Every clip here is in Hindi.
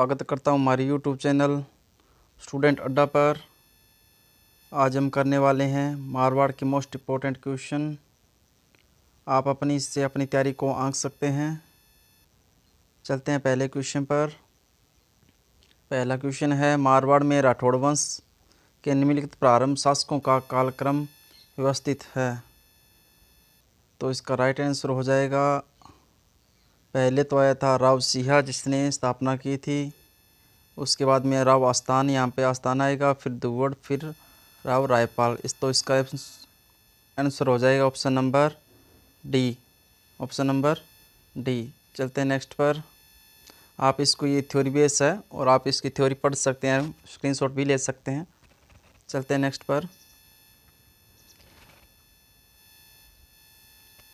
स्वागत करता हूँ हमारे YouTube चैनल स्टूडेंट अड्डा पर। आज हम करने वाले हैं मारवाड़ के मोस्ट इम्पोर्टेंट क्वेश्चन। आप इससे अपनी तैयारी को आंक सकते हैं। चलते हैं पहले क्वेश्चन पर। पहला क्वेश्चन है, मारवाड़ में राठौड़ वंश के निम्नलिखित प्रारंभ शासकों का कालक्रम व्यवस्थित है। तो इसका राइट आंसर हो जाएगा, पहले तो आया था राव सिंह जिसने स्थापना की थी। उसके बाद में राव आस्थान, यहाँ पे आस्थान आएगा, फिर दुव्वड़, फिर राव रायपाल। इसका आंसर हो जाएगा option number D. Option number D. चलते हैं नेक्स्ट पर। आप इसको, ये थ्योरी बेस है और आप इसकी थ्योरी पढ़ सकते हैं, स्क्रीनशॉट भी ले सकते हैं। चलते हैं नेक्स्ट पर।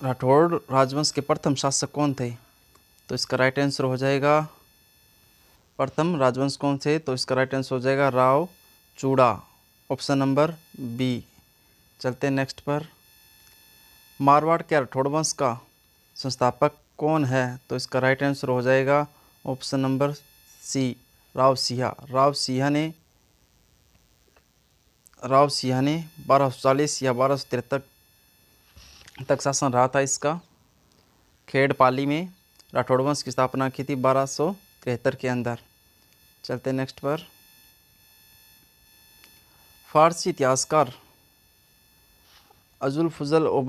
राठौड़ राजवंश के प्रथम शासक कौन थे? तो इसका राइट आंसर हो जाएगा, प्रथम राजवंश कौन थे? तो इसका राइट आंसर हो जाएगा Rao Chuda. Option number B. चलते हैं नेक्स्ट पर। मारवाड़ के राठौड़ वंश का संस्थापक कौन है? तो इसका राइट आंसर हो जाएगा option number C, Rao Singh. Rao Singh ने 1240 या 1273 तक शासन रहा था इसका। खेड़पाली में राठौड़ वंश की स्थापना की थी 1273 के अंदर। चलते नेक्स्ट पर। फारसी इतिहासकार अजुल फजल और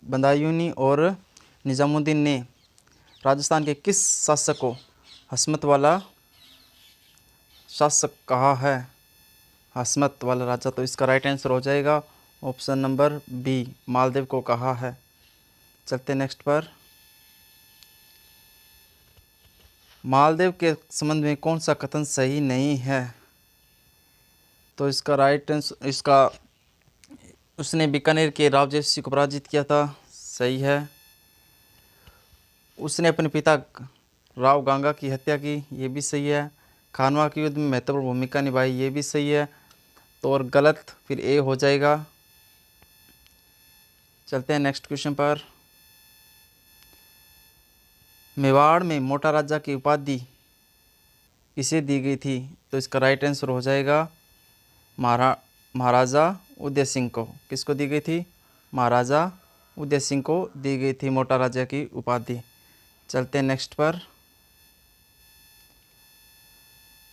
बदायूनी और निज़ामुद्दीन ने राजस्थान के किस शासक को हस्मत वाला शासक कहा है? हस्मत वाला राजा। तो इसका राइट आंसर हो जाएगा ऑप्शन नंबर बी, मालदेव को कहा है। चलते नेक्स्ट पर। मालदेव के संबंध में कौन सा कथन सही नहीं है? तो इसका राइट आंसर, उसने बीकानेर के राव जयसिंह को पराजित किया था, सही है। उसने अपने पिता राव गांगा की हत्या की, ये भी सही है। खानवा के युद्ध में महत्वपूर्ण भूमिका निभाई, ये भी सही है। तो और गलत फिर ए हो जाएगा। चलते हैं नेक्स्ट क्वेश्चन पर। मेवाड़ में मोटा राजा की उपाधि किसे दी गई थी? तो इसका राइट आंसर हो जाएगा महाराजा उदय सिंह को। किसको दी गई थी? महाराजा उदय सिंह को दी गई थी मोटा राजा की उपाधि। चलते हैं नेक्स्ट पर।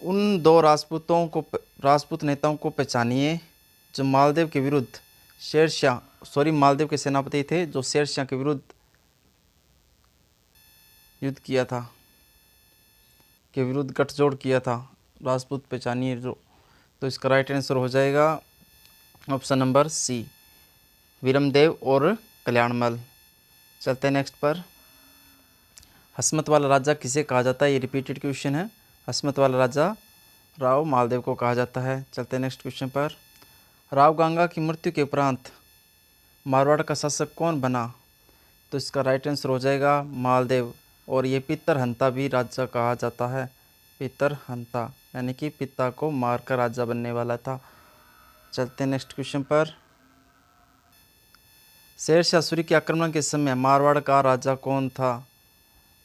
उन दो राजपूत नेताओं को पहचानिए जो मालदेव के विरुद्ध मालदेव के सेनापति थे जो शेरशाह के विरुद्ध युद्ध किया था, के विरुद्ध गठजोड़ किया था। राजपूत पहचानिए जो। तो इसका राइट आंसर हो जाएगा ऑप्शन नंबर सी, वीरमदेव और कल्याणमल। चलते हैं नेक्स्ट पर। हस्मत वाला राजा किसे कहा जाता है? ये रिपीटेड क्वेश्चन है। हस्मत वाला राजा राव मालदेव को कहा जाता है। चलते हैं नेक्स्ट क्वेश्चन पर। राव गांगा की मृत्यु के उपरांत मारवाड़ का शासक कौन बना? तो इसका राइट आंसर हो जाएगा मालदेव। और ये पितरहंता भी राजा कहा जाता है। पितरहंता यानी कि पिता को मारकर राजा बनने वाला था। चलते हैं नेक्स्ट क्वेश्चन पर। शेरशाह सूरी के आक्रमण के समय मारवाड़ का राजा कौन था?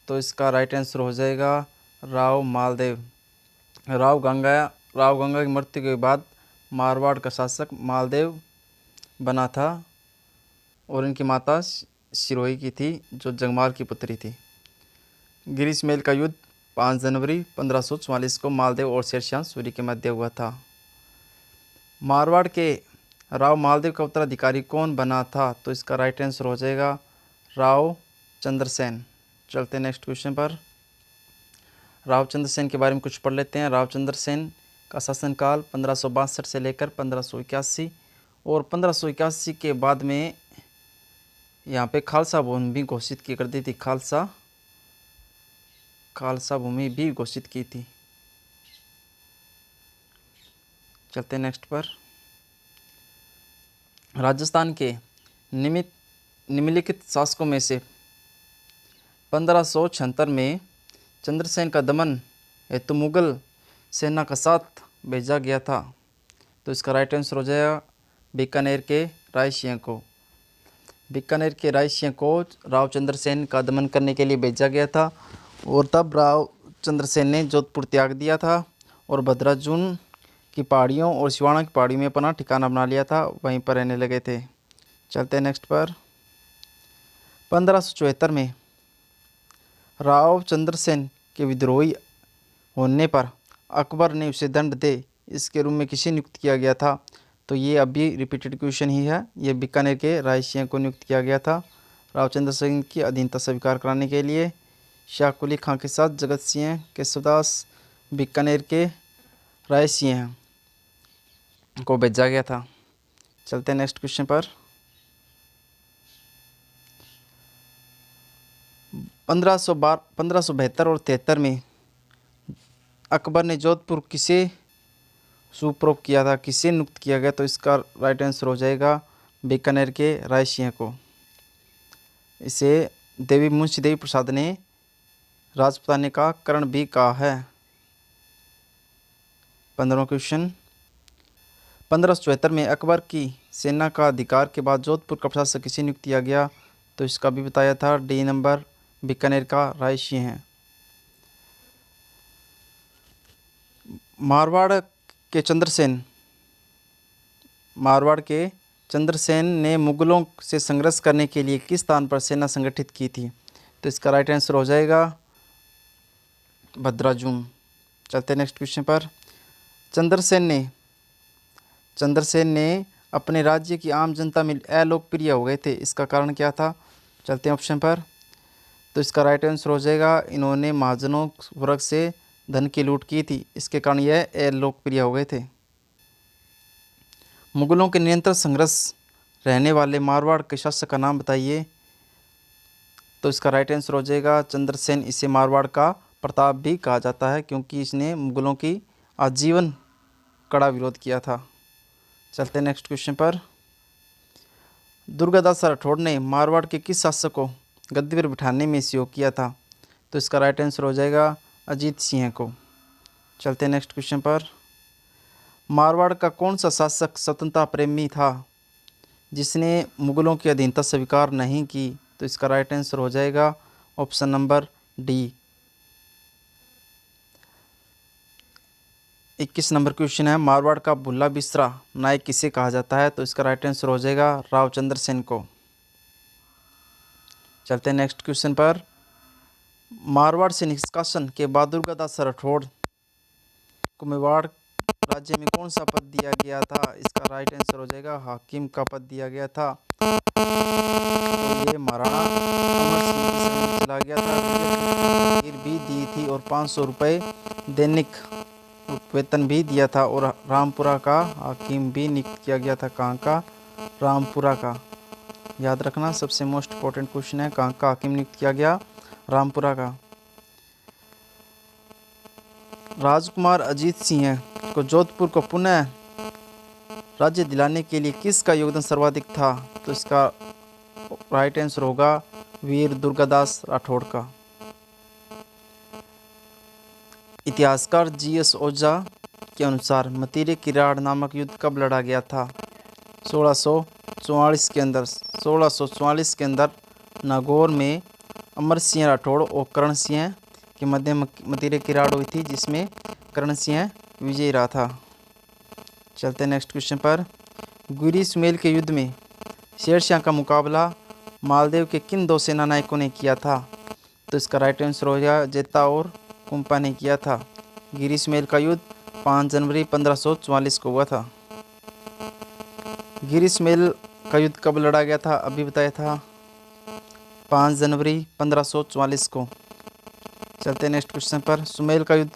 तो इसका राइट आंसर हो जाएगा राव मालदेव। राव गंगा की मृत्यु के बाद मारवाड़ का शासक मालदेव बना था और इनकी माता सिरोही की थी जो जंगमाल की पुत्री थी। गिरिशमेल का युद्ध 5 जनवरी 1544 को मालदेव और शेरशाह सूरी के मध्य हुआ था। मारवाड़ के राव मालदेव का उत्तराधिकारी कौन बना था? तो इसका राइट आंसर हो जाएगा राव चंद्रसेन। चलते हैं नेक्स्ट क्वेश्चन पर। राव चंद्रसेन के बारे में कुछ पढ़ लेते हैं। राव चंद्रसेन का शासनकाल 1562 से लेकर 1581 और 1581 के बाद में यहाँ पे खालसा भूमि भी घोषित की कर दी थी। खालसा भूमि भी घोषित की थी। चलते हैं नेक्स्ट पर। राजस्थान के निम्नलिखित शासकों में से 1576 में चंद्रसेन का दमन हेतु मुगल सेना का साथ भेजा गया था। तो इसका राइट आंसर हो जाएगा बीकानेर के राय सिंह को। बीकानेर के राय सिंह को राव चंद्रसेन का दमन करने के लिए भेजा गया था और तब राव चंद्रसेन ने जोधपुर त्याग दिया था और भद्राजुन की पहाड़ियों और सिवाना की पहाड़ी में अपना ठिकाना बना लिया था, वहीं पर रहने लगे थे। चलते हैं नेक्स्ट पर। 1574 में राव चंद्रसेन के विद्रोही होने पर अकबर ने उसे दंड दे इसके रूप में किसे नियुक्त किया गया था? तो ये अभी रिपीटेड क्वेश्चन ही है। ये बीकानेर के राय सिंह को नियुक्त किया गया था राव चंद्रसेन की अधीनता स्वीकार कराने के लिए। शाह कुली खां के साथ जगत सिंह केशवदास बीकानेर के राय सिंह को भेजा गया था। चलते हैं नेक्स्ट क्वेश्चन पर। 1572 और 73 में अकबर ने जोधपुर किसे सुपुर्द किया था, किसे नियुक्त किया गया? तो इसका राइट आंसर हो जाएगा बीकानेर के राय सिंह को। इसे देवी मुंशी देवी प्रसाद ने राजपुताने का करण भी कहा है। 15वां क्वेश्चन। 1574 में अकबर की सेना का अधिकार के बाद जोधपुर का प्रशासक किसे नियुक्त किया गया? तो इसका भी बताया था डी नंबर बीकानेर का राय सिंह है। मारवाड़ के चंद्रसेन ने मुगलों से संघर्ष करने के लिए किस स्थान पर सेना संगठित की थी? तो इसका राइट आंसर हो जाएगा भद्राजुम। चलते हैं नेक्स्ट क्वेश्चन पर। चंद्रसेन ने अपने राज्य की आम जनता में अलोकप्रिय हो गए थे, इसका कारण क्या था? चलते हैं ऑप्शन पर। तो इसका राइट आंसर हो जाएगा इन्होंने महाजनों वर्ग से धन की लूट की थी, इसके कारण यह अलोकप्रिय हो गए थे। मुगलों के नियंत्रण संघर्ष रहने वाले मारवाड़ के शासक का नाम बताइए। तो इसका राइट आंसर हो जाएगा चंद्रसेन। इसे मारवाड़ का प्रताप भी कहा जाता है क्योंकि इसने मुगलों की आजीवन कड़ा विरोध किया था। चलते हैं नेक्स्ट क्वेश्चन पर। दुर्गादास राठौड़ ने मारवाड़ के किस शासक को गद्दी पर बिठाने में सहयोग किया था? तो इसका राइट आंसर हो जाएगा अजीत सिंह को। चलते हैं नेक्स्ट क्वेश्चन पर। मारवाड़ का कौन सा शासक स्वतंत्रता प्रेमी था जिसने मुगलों की अधीनता स्वीकार नहीं की? तो इसका राइट आंसर हो जाएगा option number D. 21 number question है, मारवाड़ का भुल्ला बिसरा नायक किसे कहा जाता है? तो इसका राइट आंसर हो जाएगा राव चंद्रसेन को। चलते हैं नेक्स्ट क्वेश्चन पर। मारवाड़ से निष्कासन के बाद दुर्गादास राठौड़ को मेवाड़ राज्य में कौन सा पद दिया गया था? इसका राइट आंसर हो जाएगा हाकिम का पद दिया गया था। तो ये महाराणा अमर सिंह के समय में चला गया था। भी दी थी और 500 रुपये दैनिक वेतन भी दिया था और रामपुरा का हाकिम भी नियुक्त किया गया था। कहाँ का? रामपुरा का। याद रखना, सबसे मोस्ट इम्पोर्टेंट क्वेश्चन है, कहाँ का हाकिम नियुक्त किया गया? रामपुरा का। राजकुमार अजीत सिंह को जोधपुर को पुनः राज्य दिलाने के लिए किसका योगदान सर्वाधिक था? तो इसका राइट आंसर होगा वीर दुर्गादास राठौड़ का। इतिहासकार जीएस ओझा के अनुसार मतीरे किराड़ नामक युद्ध कब लड़ा गया था? 1644 के अंदर। 1644 के अंदर नागौर में अमर सिंह राठौड़ और करण सिंह के मध्य मतीरे किराड़ हुई थी, जिसमें करण सिंह विजयी रहा था। चलते हैं नेक्स्ट क्वेश्चन पर। गुरी सुमेल के युद्ध में शेरशाह का मुकाबला मालदेव के किन दो सेना नायकों ने किया था? तो इसका राइट आंसर हो गया जेता और कुंपा ने किया था। गिरी सुमेल का युद्ध 5 जनवरी 1544 को हुआ था। गिरी सुमेल का युद्ध कब लड़ा गया था? अभी बताया था 5 जनवरी 1544 को। चलते हैं नेक्स्ट क्वेश्चन पर। सुमेल का युद्ध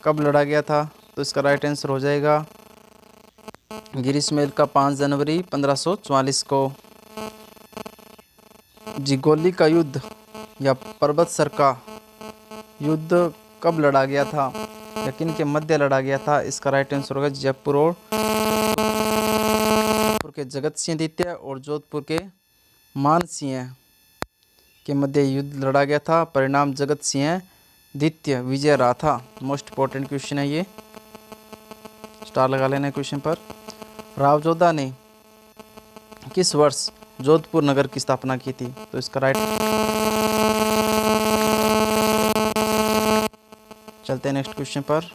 कब लड़ा गया था? तो इसका राइट आंसर हो जाएगा गिरी सुमेल का 5 जनवरी 1544 को। जिगोली का युद्ध या पर्वतसर का युद्ध कब लड़ा गया था या किन के मध्य लड़ा गया था? इसका राइट आंसर होगा जयपुर और के जगत सिंह द्वितीय और जोधपुर के मान सिंह के मध्य युद्ध लड़ा गया था। परिणाम जगत सिंह द्वितीय विजय रहा था। मोस्ट इंपॉर्टेंट क्वेश्चन है ये, स्टार लगा लेना क्वेश्चन पर। राव जोधा ने किस वर्ष जोधपुर नगर की स्थापना की थी? तो इसका राइट चलते हैं नेक्स्ट क्वेश्चन पर।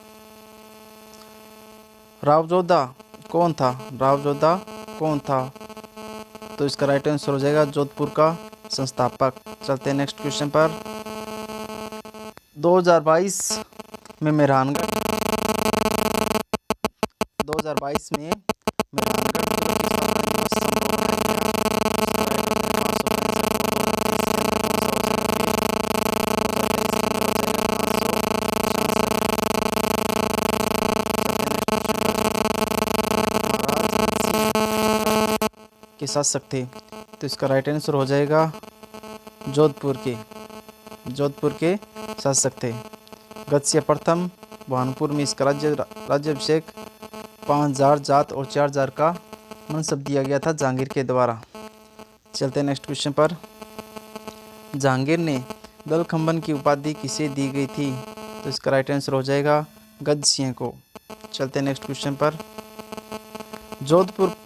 रावजोधा कौन था? रावजोधा कौन था? तो इसका राइट आंसर हो जाएगा जोधपुर का संस्थापक। चलते हैं नेक्स्ट क्वेश्चन पर। 2022 में मेहरानगढ़ 2022 में मेहरानगढ़ को किस के शासक थे? तो इसका राइट आंसर हो जाएगा जोधपुर के शासक थे। गद्य प्रथम भानपुर में इसका राज्याभिषेक 5000 जात और 4000 का मनसब दिया गया था जहांगीर के द्वारा। चलते हैं नेक्स्ट क्वेश्चन पर। जहांगीर ने दलखंबन की उपाधि किसे दी गई थी? तो इसका राइट आंसर हो जाएगा गद्य सिंह को। चलते हैं नेक्स्ट क्वेश्चन पर। जोधपुर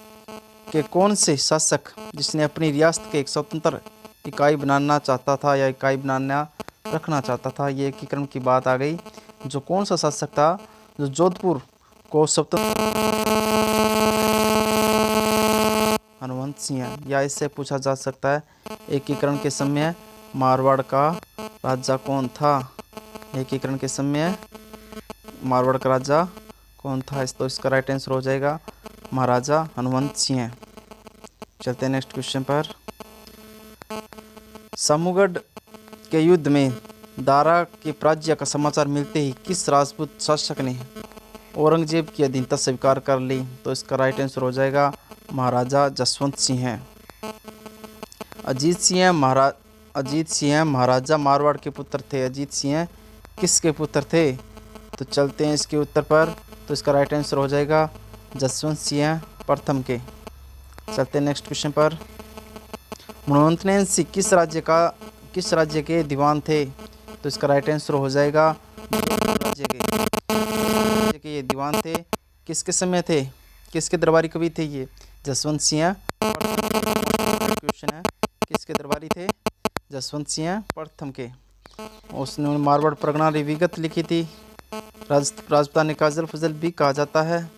के कौन से शासक जिसने अपनी रियासत के एक स्वतंत्र इकाई बनाना चाहता था या इकाई बनाना रखना चाहता था, ये एकीकरण की बात आ गई। जो कौन सा शासक था जो जोधपुर को स्वतंत्र? हनुमंत सिंह। या इससे पूछा जा सकता है एकीकरण के समय मारवाड़ का राजा कौन था? एकीकरण के समय मारवाड़ का राजा कौन था? तो इसका राइट आंसर हो जाएगा महाराजा हनुमंत सिंह। चलते हैं नेक्स्ट क्वेश्चन पर। सामूगढ़ के युद्ध में दारा के पराजय का समाचार मिलते ही किस राजपूत शासक ने औरंगजेब की अधीनता स्वीकार कर ली? तो इसका राइट आंसर हो जाएगा महाराजा जसवंत सिंह। अजीत सिंह महाराजा मारवाड़ के पुत्र थे। अजीत सिंह किसके पुत्र थे? तो चलते हैं इसके उत्तर पर। तो इसका राइट आंसर हो जाएगा जसवंत सिंह प्रथम के। चलते हैं नेक्स्ट क्वेश्चन पर। मनोन्नयन सिंह किस राज्य के दीवान थे? तो इसका राइट आंसर हो जाएगा राज्य के ये दीवान थे। किसके समय थे? किसके दरबारी कवि थे ये? जसवंत सिंह क्वेश्चन है। किसके दरबारी थे? जसवंत सिंह प्रथम के। उसने मारवाड़ परगना विगत लिखी थी। राजपूतानी काजल फजल भी कहा जाता है।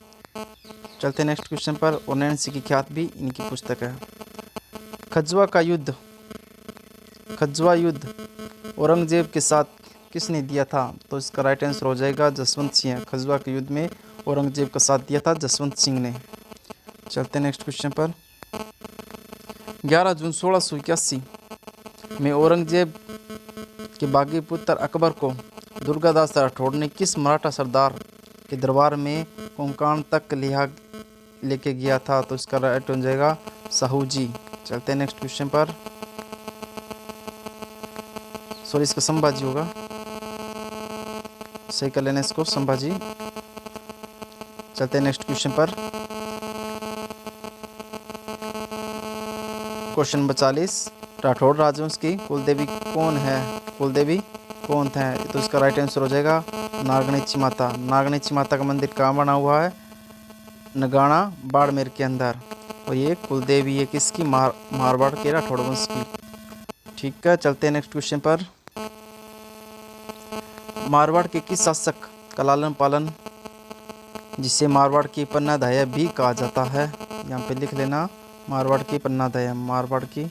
चलते हैं नेक्स्ट क्वेश्चन पर। और नैन सिंह की ख्यात भी इनकी पुस्तक है। खजवा युद्ध औरंगजेब के साथ किसने दिया था? तो इसका राइट आंसर हो जाएगा जसवंत सिंह। खजवा के युद्ध में औरंगजेब का साथ दिया था जसवंत सिंह ने। चलते हैं नेक्स्ट क्वेश्चन पर। 11 जून 1681 में औरंगजेब के बागी पुत्र अकबर को दुर्गादास राठौड़ ने किस मराठा सरदार के दरबार में कोंकण तक लेके गया था? तो इसका राइट हो जाएगा साहू जी। चलते हैं नेक्स्ट क्वेश्चन पर। सॉरी, इसका संभाजी होगा, सही कर लेना इसको, संभाजी। चलते हैं नेक्स्ट क्वेश्चन पर। Question number 40। राठौड़ राजवंश की कुलदेवी कौन है? कुलदेवी कौन है? तो इसका राइट आंसर हो जाएगा नागनेची माता। नागनेची माता का मंदिर कहाँ बना हुआ है? नगाना बाड़मेर के अंदर। और ये कुलदेवी है किसकी? मारवाड़ के राठौड़ वंश की। ठीक है, चलते हैं नेक्स्ट क्वेश्चन पर। मारवाड़ के किस शासक का लालन पालन, जिसे मारवाड़ की पन्नाधाय भी कहा जाता है? यहाँ पे लिख लेना, मारवाड़ की पन्नाधाय। मारवाड़ की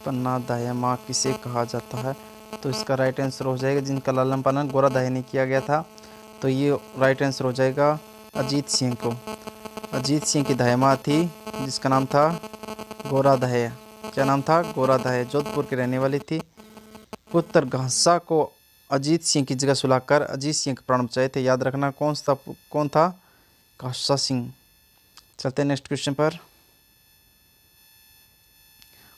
पन्नाधाय माँ किसे कहा जाता है? तो इसका राइट आंसर हो जाएगा जिनका लालन पालन गोराधाय ने किया गया था। तो ये राइट आंसर हो जाएगा अजीत सिंह को। अजीत सिंह की धाय माँ थी जिसका नाम था गोराधाय। क्या नाम था? गोराधाय। जोधपुर की रहने वाली थी। पुत्र घासा को अजीत सिंह की जगह सुलाकर अजीत सिंह के प्राण बचाए थे। याद रखना कौन था? घासा सिंह। चलते हैं नेक्स्ट क्वेश्चन पर।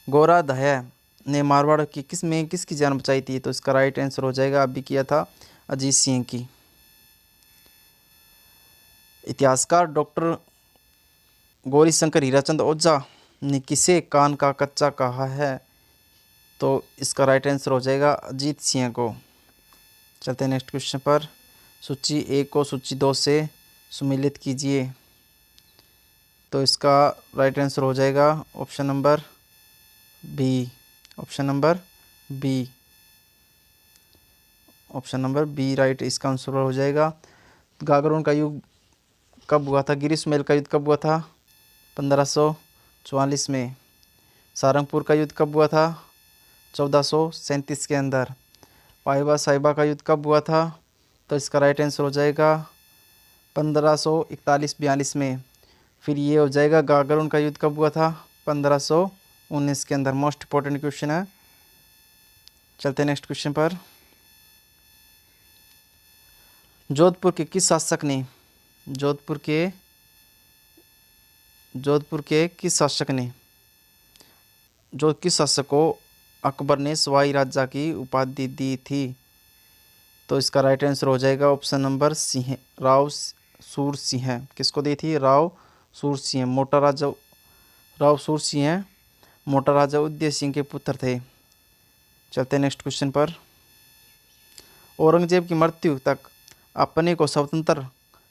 गोराधाय ने मारवाड़ की किसकी जान बचाई थी? तो इसका राइट आंसर हो जाएगा, अभी किया था, अजीत सिंह की। इतिहासकार डॉक्टर गौरीशंकर हीराचंद ओझा ने किसे कान का कच्चा कहा है? तो इसका राइट आंसर हो जाएगा अजीत सिंह को। चलते हैं नेक्स्ट क्वेश्चन पर। सूची 1 को सूची 2 से सुमेलित कीजिए। तो इसका राइट आंसर हो जाएगा option number B. Option number B, option number B right इसका आंसर हो जाएगा। गागरोन का युद्ध कब हुआ था? गिरिसुमेल का युद्ध कब हुआ था? 1544 में। सारंगपुर का युद्ध कब हुआ था? 1437 के अंदर। पाइबा साहिबा का युद्ध कब हुआ था? तो इसका राइट आंसर हो जाएगा 1541-42 में। फिर ये हो जाएगा गागरोन का युद्ध कब हुआ था? 1519 के अंदर। मोस्ट इंपॉर्टेंट क्वेश्चन है। चलते हैं नेक्स्ट क्वेश्चन पर। जोधपुर के किस शासक ने जोधपुर के किस शासक को अकबर ने सवाई राजा की उपाधि दी थी? तो इसका राइट आंसर हो जाएगा ऑप्शन नंबर सिंह, राव सूरसिंह। किसको दी थी? राव सूरसिंह। राव सूरसिंह मोटा राजा उदय सिंह के पुत्र थे। चलते हैं नेक्स्ट क्वेश्चन पर। औरंगजेब की मृत्यु तक अपने को स्वतंत्र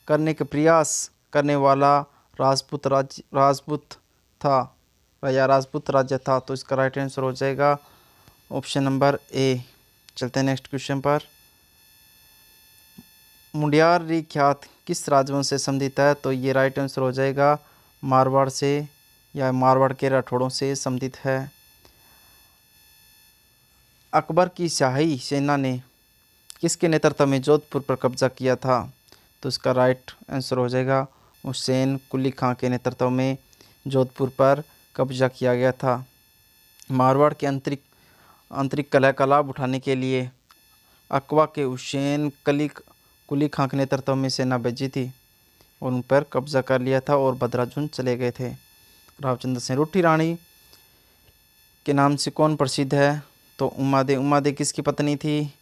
करने के प्रयास करने वाला राजपूत राज्य था। तो इसका राइट आंसर हो जाएगा ऑप्शन नंबर ए। चलते हैं नेक्स्ट क्वेश्चन पर। मुंडियारी ख्यात किस राजवंश से संबंधित है? तो ये राइट आंसर हो जाएगा मारवाड़ से, या मारवाड़ के राठौड़ों से संबंधित है। अकबर की शाही सेना ने किसके नेतृत्व में जोधपुर पर कब्जा किया था? तो इसका राइट आंसर हो जाएगा हुसैन कुली खां के नेतृत्व में जोधपुर पर कब्जा किया गया था। मारवाड़ के आंतरिक कलह का लाभ उठाने के लिए अकबर के हुसैन कुली खां के नेतृत्व में सेना भेजी थी और उन पर कब्जा कर लिया था और भद्राजुन चले गए थे। रावचंद्र सिंह। रूठी रानी के नाम से कौन प्रसिद्ध है? तो उमादेव किसकी पत्नी थी?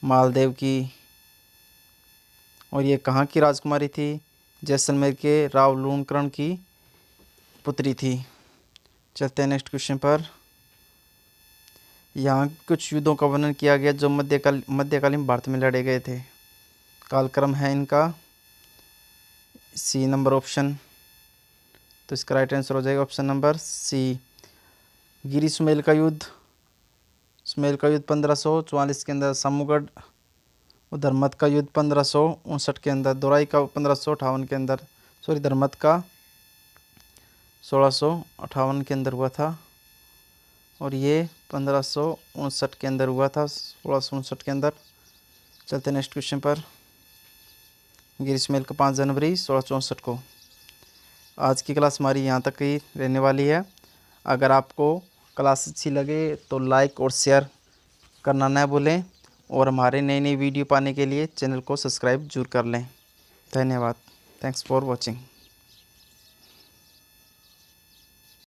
मालदेव की। और ये कहाँ की राजकुमारी थी? जैसलमेर के राव लूणकरण की पुत्री थी। चलते हैं नेक्स्ट क्वेश्चन पर। यहाँ कुछ युद्धों का वर्णन किया गया जो मध्यकालीन भारत में लड़े गए थे। कालक्रम है इनका सी नंबर ऑप्शन। तो इसका राइट आंसर हो जाएगा ऑप्शन नंबर सी। गिरिसुमेल का युद्ध 1544 के अंदर। समूगढ़ धर्मत का युद्ध 1559 के अंदर। दोराई का 1558 के अंदर। धर्मत का 1658 के अंदर हुआ था और ये 1559 के अंदर हुआ था, 1659 के अंदर। चलते नेक्स्ट क्वेश्चन पर। गिरिसुमेल का 5 जनवरी 1664 को। आज की क्लास हमारी यहाँ तक ही रहने वाली है। अगर आपको क्लास अच्छी लगे तो लाइक और शेयर करना न भूलें और हमारे नई वीडियो पाने के लिए चैनल को सब्सक्राइब जरूर कर लें। धन्यवाद। Thanks for watching.